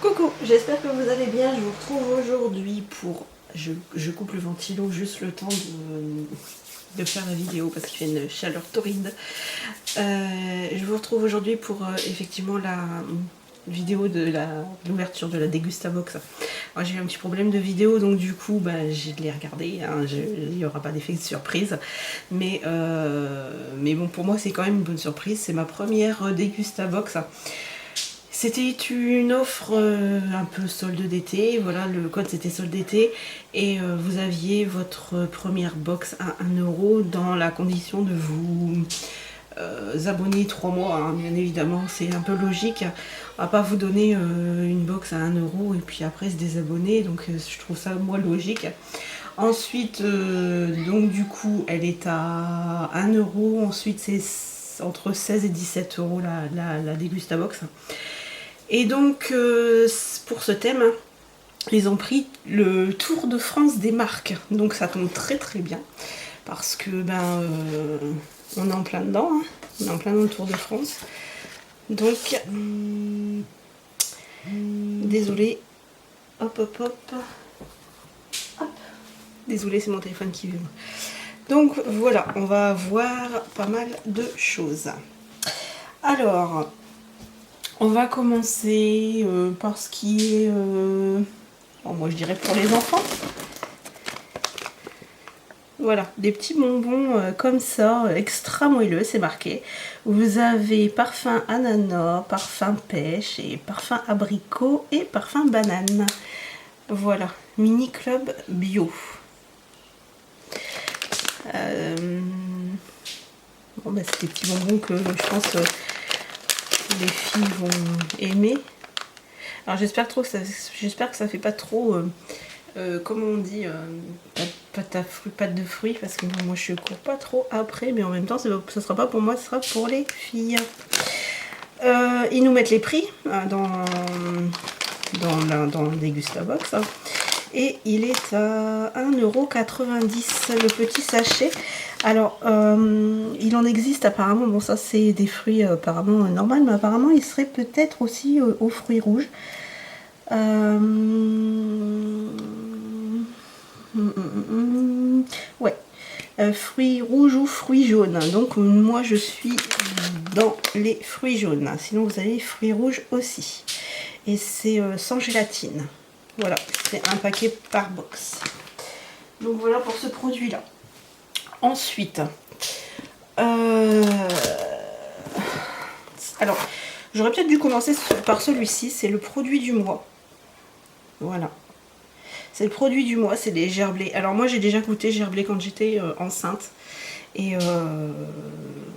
Coucou, j'espère que vous allez bien. Je vous retrouve aujourd'hui pour... Je coupe le ventilo juste le temps de faire la vidéo parce qu'il fait une chaleur torride. Je vous retrouve aujourd'hui pour effectivement la vidéo de l'ouverture de la Dégustabox. Alors j'ai eu un petit problème de vidéo, donc du coup je l'ai regardé, hein, il n'y aura pas d'effet de surprise, mais bon, pour moi c'est quand même une bonne surprise. C'est ma première Dégustabox. C'était une offre un peu solde d'été, voilà, le code c'était solde d'été, et vous aviez votre première box à 1 euro dans la condition de vous abonner 3 mois, hein, bien évidemment, c'est un peu logique. On va pas vous donner une box à 1 euro et puis après se désabonner, donc je trouve ça moi logique. Ensuite, donc du coup, elle est à 1 euro, ensuite c'est entre 16 et 17 euros la Dégustabox. Et donc, pour ce thème, ils ont pris le Tour de France des marques. Donc ça tombe très très bien. Parce que, on est en plein dedans. Hein. On est en plein dans le Tour de France. Donc, désolé. Hop, hop, hop. Hop. Désolé, c'est mon téléphone qui vibre. Donc, voilà, on va voir pas mal de choses. Alors... on va commencer par ce qui est, bon, moi je dirais pour les enfants. Voilà, des petits bonbons comme ça, extra moelleux, c'est marqué. Vous avez parfum ananas, parfum pêche, et parfum abricot et parfum banane. Voilà, mini club bio. Bon, c'est des petits bonbons que je pense les filles vont aimer. Alors j'espère que ça fait pas trop, comment on dit, pâte de fruits, parce que moi je cours pas trop après, mais en même temps ce sera pas pour moi, ce sera pour les filles. Ils nous mettent les prix dans le Dégustabox, hein, et il est à 1,90 € le petit sachet. Alors, il en existe apparemment, bon ça c'est des fruits apparemment normal, mais apparemment il serait peut-être aussi aux fruits rouges. Ouais, fruits rouges ou fruits jaunes. Donc moi je suis dans les fruits jaunes. Sinon vous avez les fruits rouges aussi. Et c'est sans gélatine. Voilà, c'est un paquet par box. Donc voilà pour ce produit-là. Ensuite, alors, j'aurais peut-être dû commencer par celui-ci. C'est le produit du mois. Voilà. C'est le produit du mois, c'est les gerblés. Alors moi j'ai déjà goûté gerblé quand j'étais enceinte. Et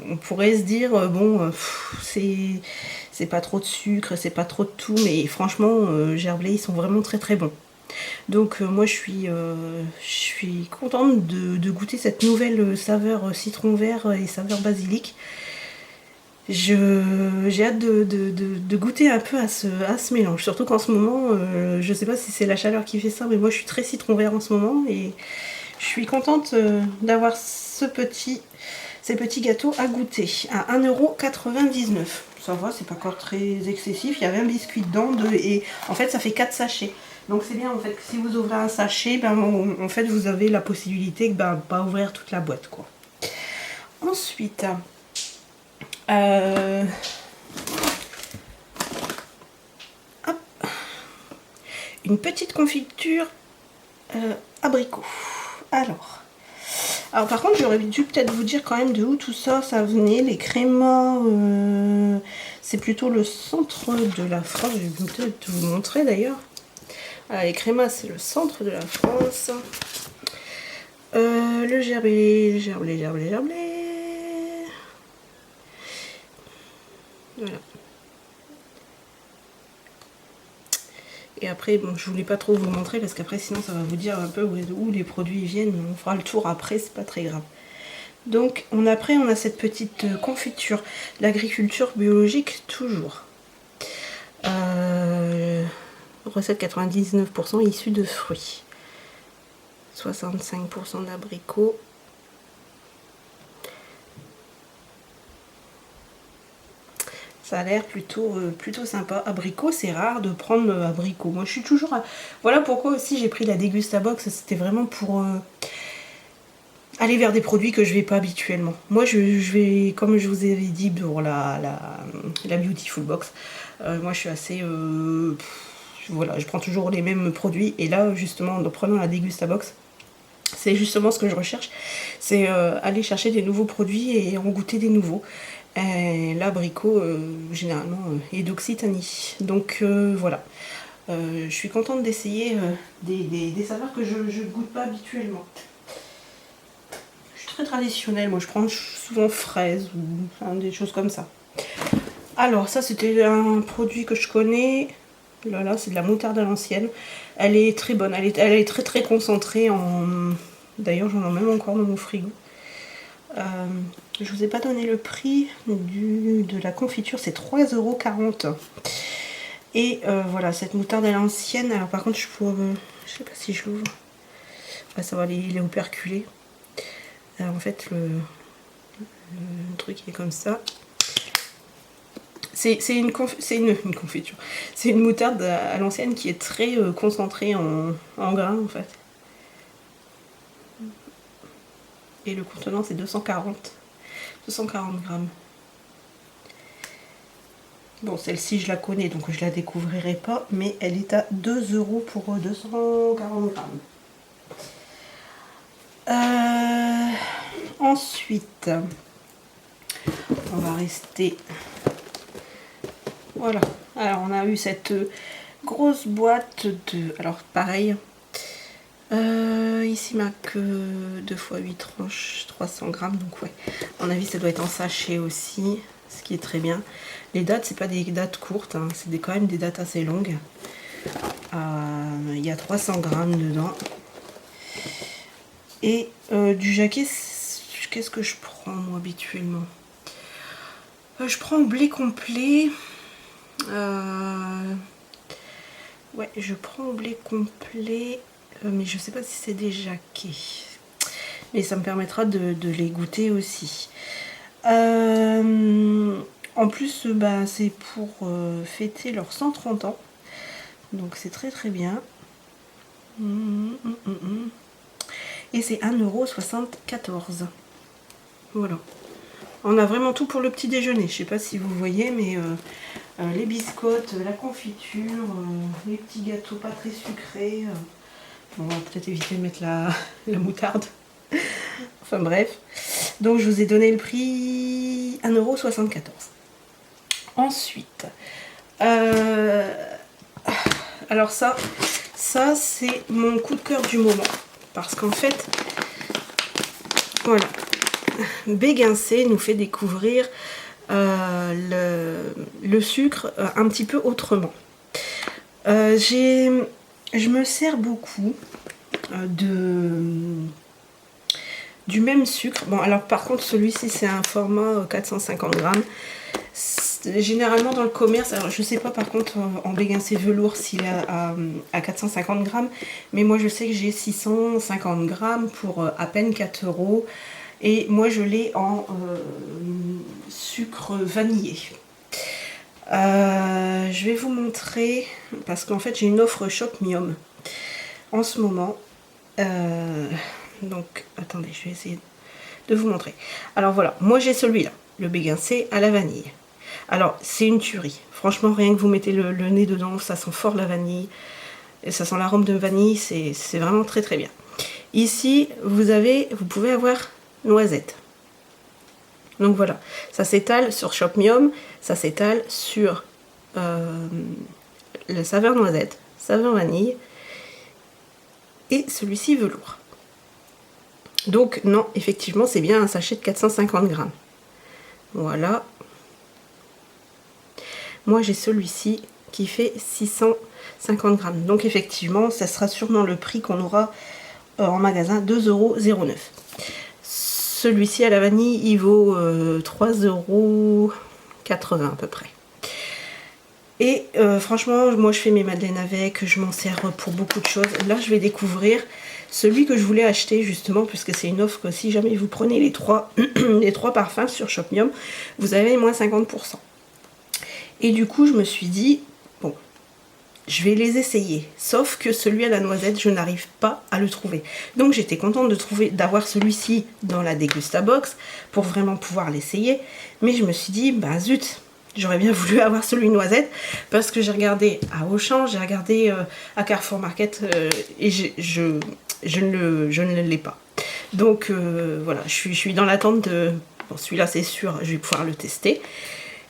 on pourrait se dire, bon, c'est pas trop de sucre, c'est pas trop de tout. Mais franchement, gerblé, ils sont vraiment très très bons. Donc moi je suis contente de goûter cette nouvelle saveur citron vert et saveur basilic. J'ai hâte de goûter un peu à ce mélange, surtout qu'en ce moment, je sais pas si c'est la chaleur qui fait ça, mais moi je suis très citron vert en ce moment et je suis contente d'avoir ces petits gâteaux à goûter à 1,99 €. Ça va, c'est pas encore très excessif, il y avait un biscuit dedans et en fait ça fait 4 sachets. Donc c'est bien en fait que si vous ouvrez un sachet, en fait vous avez la possibilité de pas ouvrir toute la boîte quoi. Ensuite, hop, une petite confiture abricot. Alors par contre j'aurais dû peut-être vous dire quand même de où tout ça venait. Les crémas, c'est plutôt le centre de la France. Je vais peut-être vous montrer d'ailleurs. Les crémas c'est le centre de la France. Le gerblé. Voilà. Et après, bon, je voulais pas trop vous montrer parce qu'après sinon ça va vous dire un peu où les produits viennent. On fera le tour après, c'est pas très grave. Donc après on a cette petite confiture. L'agriculture biologique toujours. Recette 99% issue de fruits. 65% d'abricots. Ça a l'air plutôt sympa. Abricot, c'est rare de prendre abricot. Moi, je suis toujours... Voilà pourquoi aussi j'ai pris la Degustabox. C'était vraiment pour aller vers des produits que je vais pas habituellement. Moi, je vais, comme je vous avais dit pour la Beautiful Box, moi, je suis assez... voilà, je prends toujours les mêmes produits. Et là, justement, en prenant la Degustabox, c'est justement ce que je recherche. C'est aller chercher des nouveaux produits et en goûter des nouveaux. L'abricot, généralement, est d'Occitanie. Donc, voilà. Je suis contente d'essayer des saveurs que je ne goûte pas habituellement. Je suis très traditionnelle. Moi, je prends souvent fraises ou enfin, des choses comme ça. Alors, ça, c'était un produit que je connais. Là, c'est de la moutarde à l'ancienne. Elle est très bonne. Elle est très très concentrée en... D'ailleurs, j'en ai même encore dans mon frigo. Je vous ai pas donné le prix de la confiture, c'est 3,40 €. Et voilà, cette moutarde à l'ancienne. Alors par contre, je sais pas si je l'ouvre. Ouais, ça va les operculer. Alors en fait, le truc est comme ça. C'est une confiture. C'est une moutarde à l'ancienne qui est très concentrée en grains en fait. Et le contenant c'est 240 grammes. Bon, celle-ci je la connais donc je la découvrirai pas, mais elle est à 2 € pour 240 grammes. Ensuite, on va rester... Voilà, alors on a eu cette grosse boîte de... Alors pareil, ici marque 2 x 8 tranches, 300 grammes, donc ouais, à mon avis ça doit être en sachet aussi, ce qui est très bien. Les dates, c'est pas des dates courtes, hein, c'est quand même des dates assez longues. Il y a 300 grammes dedans. Et du jaquet, qu'est-ce que je prends moi habituellement? Je prends blé complet. Ouais, je prends au blé complet, mais je sais pas si c'est des jaquets. Mais ça me permettra de les goûter aussi. En plus, bah, c'est pour fêter leurs 130 ans. Donc c'est très très bien. Et c'est 1,74 €. Voilà. On a vraiment tout pour le petit déjeuner. Je sais pas si vous voyez, mais les biscottes, la confiture, les petits gâteaux pas très sucrés. On va peut-être éviter de mettre la moutarde. Enfin bref. Donc je vous ai donné le prix 1,74 €. Ensuite, alors ça c'est mon coup de cœur du moment. Parce qu'en fait, voilà, Béguincé nous fait découvrir le sucre un petit peu autrement. Je me sers beaucoup du même sucre. Bon, alors par contre, celui-ci c'est un format 450 grammes. Généralement dans le commerce, alors je sais pas par contre en Béguincé velours s'il est à 450 grammes, mais moi je sais que j'ai 650 grammes pour à peine 4 €. Et moi je l'ai en sucre vanillé. Je vais vous montrer, parce qu'en fait j'ai une offre Shopmium en ce moment. Donc attendez, je vais essayer de vous montrer. Alors voilà, moi j'ai celui-là, le Béguincé à la vanille. Alors c'est une tuerie, franchement rien que vous mettez le nez dedans, ça sent fort la vanille. Et ça sent l'arôme de vanille, c'est vraiment très très bien. Ici vous pouvez avoir noisette. Donc voilà, ça s'étale sur Shopmium, ça s'étale sur le saveur noisette, saveur vanille et celui-ci velours. Donc non, effectivement c'est bien un sachet de 450 grammes. Voilà. Moi j'ai celui-ci qui fait 650 grammes. Donc effectivement ça sera sûrement le prix qu'on aura en magasin, 2,09 €. Celui-ci à la vanille il vaut 3,80 € à peu près. Et franchement moi je fais mes madeleines avec, je m'en sers pour beaucoup de choses. Là je vais découvrir celui que je voulais acheter justement, puisque c'est une offre que si jamais vous prenez les trois parfums sur Shopmium, vous avez moins 50%. Et du coup, je me suis dit, bon, je vais les essayer. Sauf que celui à la noisette, je n'arrive pas à le trouver. Donc j'étais contente d'avoir celui-ci dans la Dégustabox pour vraiment pouvoir l'essayer. Mais je me suis dit, bah zut, j'aurais bien voulu avoir celui noisette parce que j'ai regardé à Auchan, j'ai regardé à Carrefour Market et je ne l'ai pas. Donc voilà, je suis dans l'attente de... Bon, celui-là c'est sûr, je vais pouvoir le tester.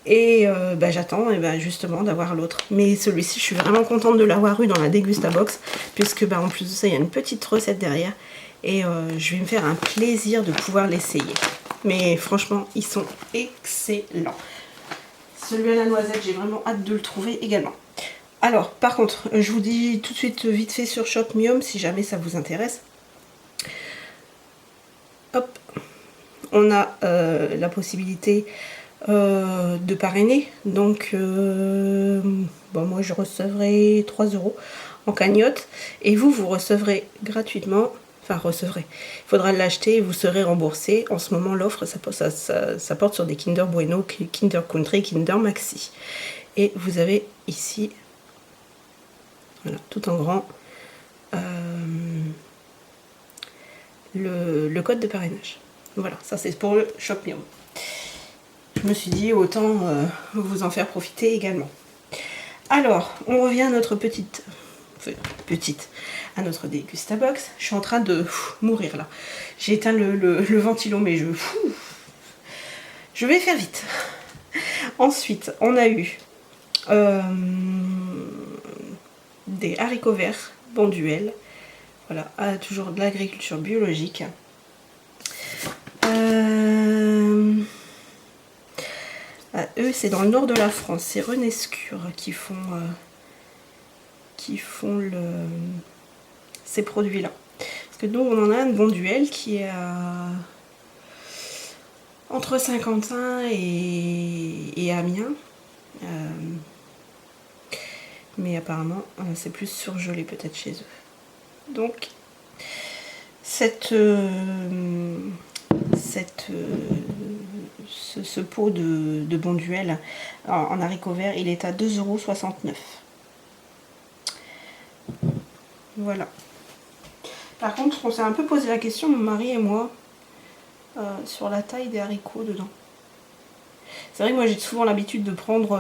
Et bah, j'attends justement d'avoir l'autre. Mais celui-ci, je suis vraiment contente de l'avoir eu dans la Dégustabox, puisque bah, en plus de ça, il y a une petite recette derrière. Et je vais me faire un plaisir de pouvoir l'essayer. Mais franchement, ils sont excellents. Celui à la noisette, j'ai vraiment hâte de le trouver également. Alors, par contre, je vous dis tout de suite vite fait sur Shopmium, si jamais ça vous intéresse. Hop, on a la possibilité de parrainer. Donc, bon, moi, je recevrai 3 € en cagnotte. Et vous recevrez gratuitement. Enfin, recevrez. Il faudra l'acheter et vous serez remboursé. En ce moment, l'offre, ça porte sur des Kinder Bueno, Kinder Country, Kinder Maxi. Et vous avez ici, voilà, tout en grand, le code de parrainage. Voilà, ça c'est pour le Shopmium. Je me suis dit, autant vous en faire profiter également. Alors, on revient à notre à notre Dégustabox. Je suis en train de mourir là. J'ai éteint le ventilo, mais je vais faire vite. Ensuite, on a eu des haricots verts Bonduelle. Voilà, toujours de l'agriculture biologique. Eux, c'est dans le nord de la France. C'est Renescure qui font ces produits-là. Parce que nous, on en a un de Bonduelle qui est entre Saint-Quentin et Amiens. Mais apparemment, c'est plus surgelé peut-être chez eux. Donc, ce pot de Bonduelle en haricots verts, il est à 2,69 €. Voilà. Par contre, on s'est un peu posé la question, mon mari et moi, sur la taille des haricots dedans. C'est vrai que moi j'ai souvent l'habitude de prendre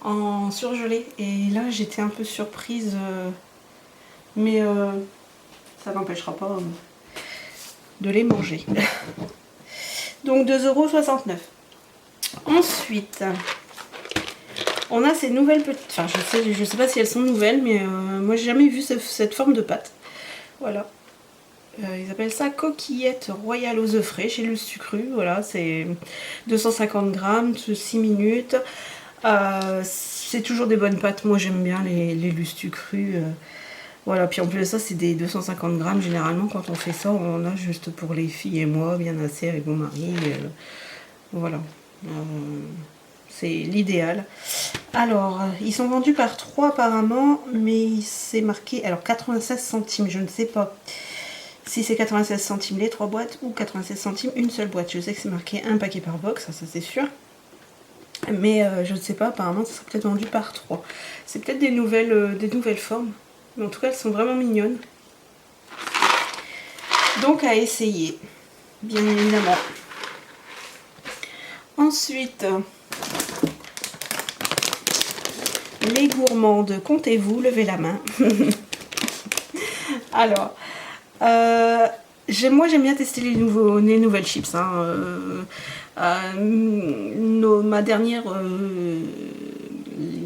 en surgelé. Et là j'étais un peu surprise. Mais ça n'empêchera pas de les manger. Donc 2,69 €. Ensuite, on a ces nouvelles petites... Enfin, je sais pas si elles sont nouvelles, mais moi j'ai jamais vu cette forme de pâte. Voilà. Ils appellent ça coquillette royale aux œufs frais chez Lustu Cru. Voilà, c'est 250 grammes, 6 minutes. C'est toujours des bonnes pâtes. Moi j'aime bien les Lustu Cru. Voilà, puis en plus de ça, c'est des 250 grammes. Généralement, quand on fait ça, on en a juste pour les filles et moi, bien assez avec mon mari. Voilà. C'est l'idéal. Alors, ils sont vendus par 3 apparemment, mais c'est marqué, alors 96 centimes, je ne sais pas si c'est 96 centimes les 3 boîtes ou 96 centimes une seule boîte. Je sais que c'est marqué un paquet par box, ça c'est sûr. Mais je ne sais pas, apparemment ça sera peut-être vendu par 3. C'est peut-être des nouvelles formes. Mais en tout cas, elles sont vraiment mignonnes. Donc à essayer, bien évidemment. Ensuite, les gourmandes, comptez-vous, levez la main. Alors, moi j'aime bien tester les nouvelles chips.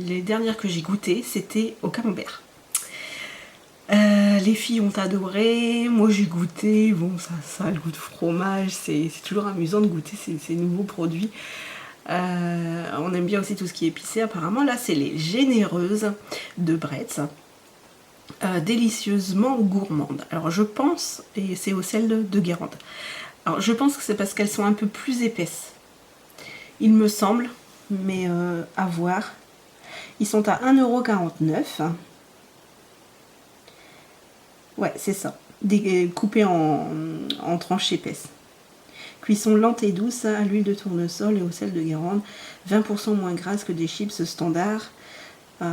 Les dernières que j'ai goûtées, c'était au camembert. Les filles ont adoré, moi j'ai goûté, bon ça a le goût de fromage, c'est toujours amusant de goûter ces nouveaux produits. On aime bien aussi tout ce qui est épicé apparemment. Là c'est les généreuses de Bretz, délicieusement gourmandes. Alors je pense, et c'est au sel de Guérande, alors je pense que c'est parce qu'elles sont un peu plus épaisses, il me semble, mais à voir. Ils sont à 1,49 €. Ouais, c'est ça. Coupés en tranches épaisses. Cuisson lente et douce à l'huile de tournesol et au sel de Guérande. 20% moins grasse que des chips standards. Vous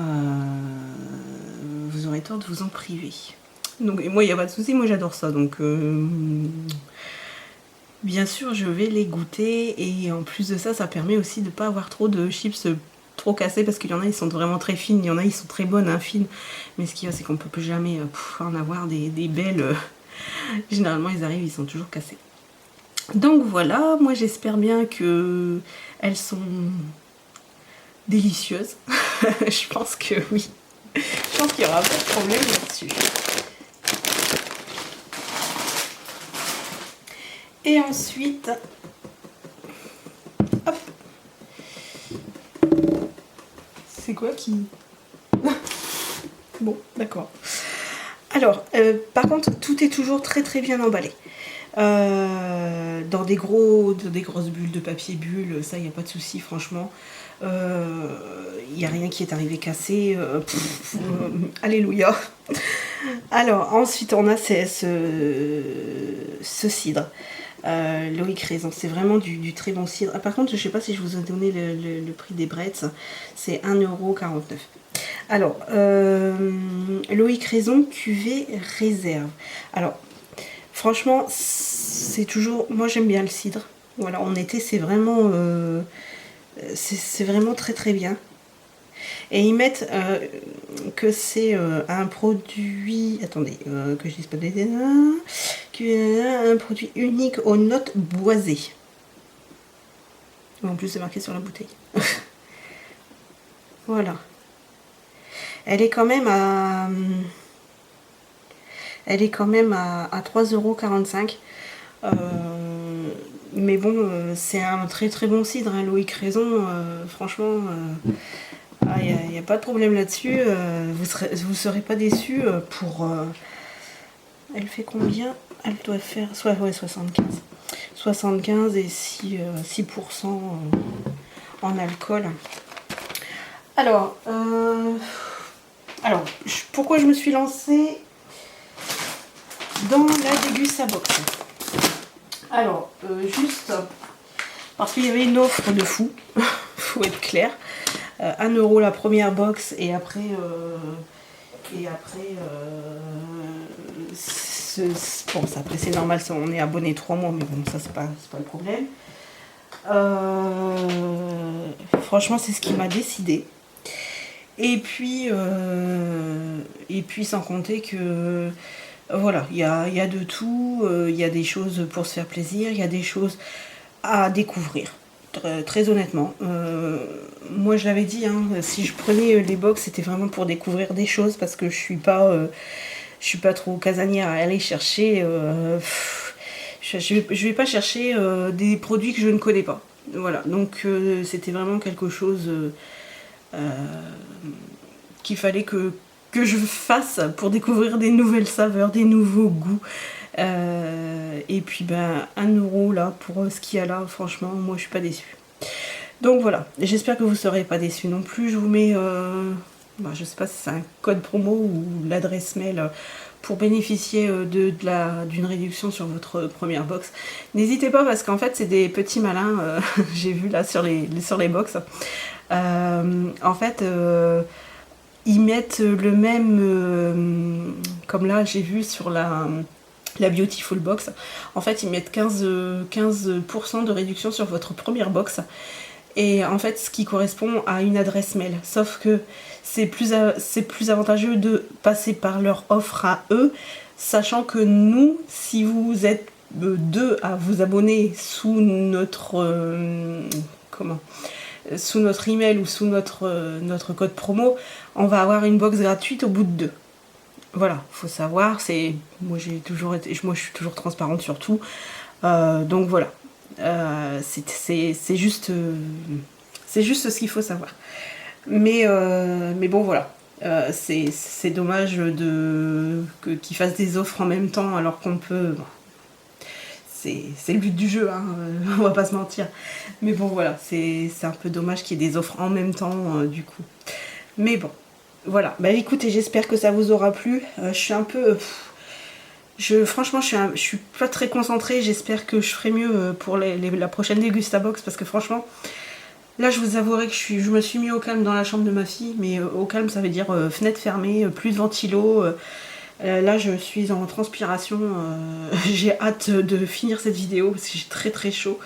aurez tort de vous en priver. Donc, et moi, il n'y a pas de souci, moi j'adore ça. Donc, bien sûr, je vais les goûter. Et en plus de ça, ça permet aussi de ne pas avoir trop de chips trop cassées. Parce qu'il y en a, ils sont vraiment très fines. Il y en a, ils sont très bonnes, hein, fines. Mais ce qu'il y a, c'est qu'on ne peut plus jamais en avoir des belles. Généralement, ils arrivent, ils sont toujours cassés. Donc voilà, moi j'espère bien que elles sont délicieuses. Je pense que oui. Je pense qu'il n'y aura pas de problème là-dessus. Et ensuite, hop. C'est quoi qui... Bon, d'accord. Alors, par contre, tout est toujours très très bien emballé. Dans des grosses bulles de papier bulle, ça, il n'y a pas de souci, franchement. Il n'y a rien qui est arrivé cassé. Alléluia. Alors, ensuite, on a ce cidre. Loïc Raison, c'est vraiment du très bon cidre. Ah, par contre, je ne sais pas si je vous ai donné le prix des Bretz, c'est 1,49 €. Alors, Loïc Raison, cuvée réserve. Alors, franchement, c'est toujours... Moi, j'aime bien le cidre. Voilà, en été, c'est vraiment très très bien. Et ils mettent que c'est un produit... Attendez, que je dise pas des... Un produit unique aux notes boisées. En plus, c'est marqué sur la bouteille. Voilà. Elle est quand même à... Elle est quand même à 3,45 €. Mais bon, c'est un très très bon cidre, hein, Loïc Raison. Franchement, il n'y a pas de problème là-dessus. Vous serez pas déçus pour... elle fait combien? Elle doit faire... Ouais, 75. 75 et 6% en alcool. Alors, pourquoi je me suis lancée dans la Dégustabox? Alors, juste parce qu'il y avait une offre de fou, faut être clair. 1 € la première box et après, bon, ça, après c'est normal, ça, on est abonné 3 mois, mais bon, ça c'est pas le problème. Franchement, c'est ce qui m'a décidé. Et puis sans compter que voilà, il y a de tout, il y a des choses pour se faire plaisir, il y a des choses à découvrir, très honnêtement. Moi je l'avais dit, hein, si je prenais les box, c'était vraiment pour découvrir des choses, parce que je suis pas trop casanière à aller chercher, je vais pas chercher des produits que je ne connais pas. Voilà, donc c'était vraiment quelque chose qu'il fallait que je fasse pour découvrir des nouvelles saveurs, des nouveaux goûts. Et puis 1 € là pour ce qu'il y a là, franchement, moi je suis pas déçue. Donc voilà, j'espère que vous ne serez pas déçus non plus. Je vous mets, je sais pas si c'est un code promo ou l'adresse mail pour bénéficier d'une réduction sur votre première box. N'hésitez pas, parce qu'en fait c'est des petits malins, j'ai vu là sur les box. En fait, ils mettent le même, comme là j'ai vu sur la Beautiful Box, en fait ils mettent 15% de réduction sur votre première box, et en fait ce qui correspond à une adresse mail, sauf que c'est plus avantageux de passer par leur offre à eux, sachant que nous, si vous êtes deux à vous abonner sous notre sous notre email ou sous notre code promo, on va avoir une box gratuite au bout de 2. Voilà, faut savoir, moi je suis toujours transparente sur tout, donc voilà, c'est juste ce qu'il faut savoir. Mais bon, voilà, c'est dommage qu'ils fassent des offres en même temps, alors qu'on peut... Bon, c'est le but du jeu, hein, on va pas se mentir. Mais bon, voilà, c'est un peu dommage qu'il y ait des offres en même temps, du coup. Mais bon, voilà. Écoutez, j'espère que ça vous aura plu. Je suis un peu... Franchement, je suis pas très concentrée. J'espère que je ferai mieux pour la prochaine Dégustabox parce que franchement, là, je vous avouerai que je me suis mis au calme dans la chambre de ma fille. Mais au calme, ça veut dire fenêtre fermée, plus de ventilo. Là, je suis en transpiration. J'ai hâte de finir cette vidéo parce que j'ai très très chaud.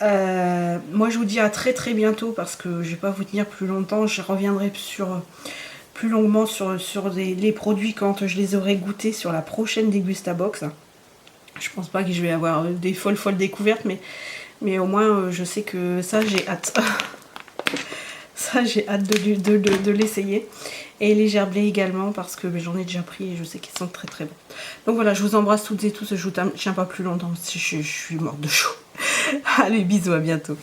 Moi, je vous dis à très très bientôt parce que je vais pas vous tenir plus longtemps. Je reviendrai plus longuement sur les produits quand je les aurai goûtés sur la prochaine Dégustabox. Je pense pas que je vais avoir des folles découvertes, mais au moins je sais que ça j'ai hâte. Ça j'ai hâte de l'essayer. Et les gerblés également parce que j'en ai déjà pris et je sais qu'ils sont très très bons. Donc voilà, je vous embrasse toutes et tous. Je vous tiens pas plus longtemps si je suis morte de chaud. Allez, bisous, à bientôt.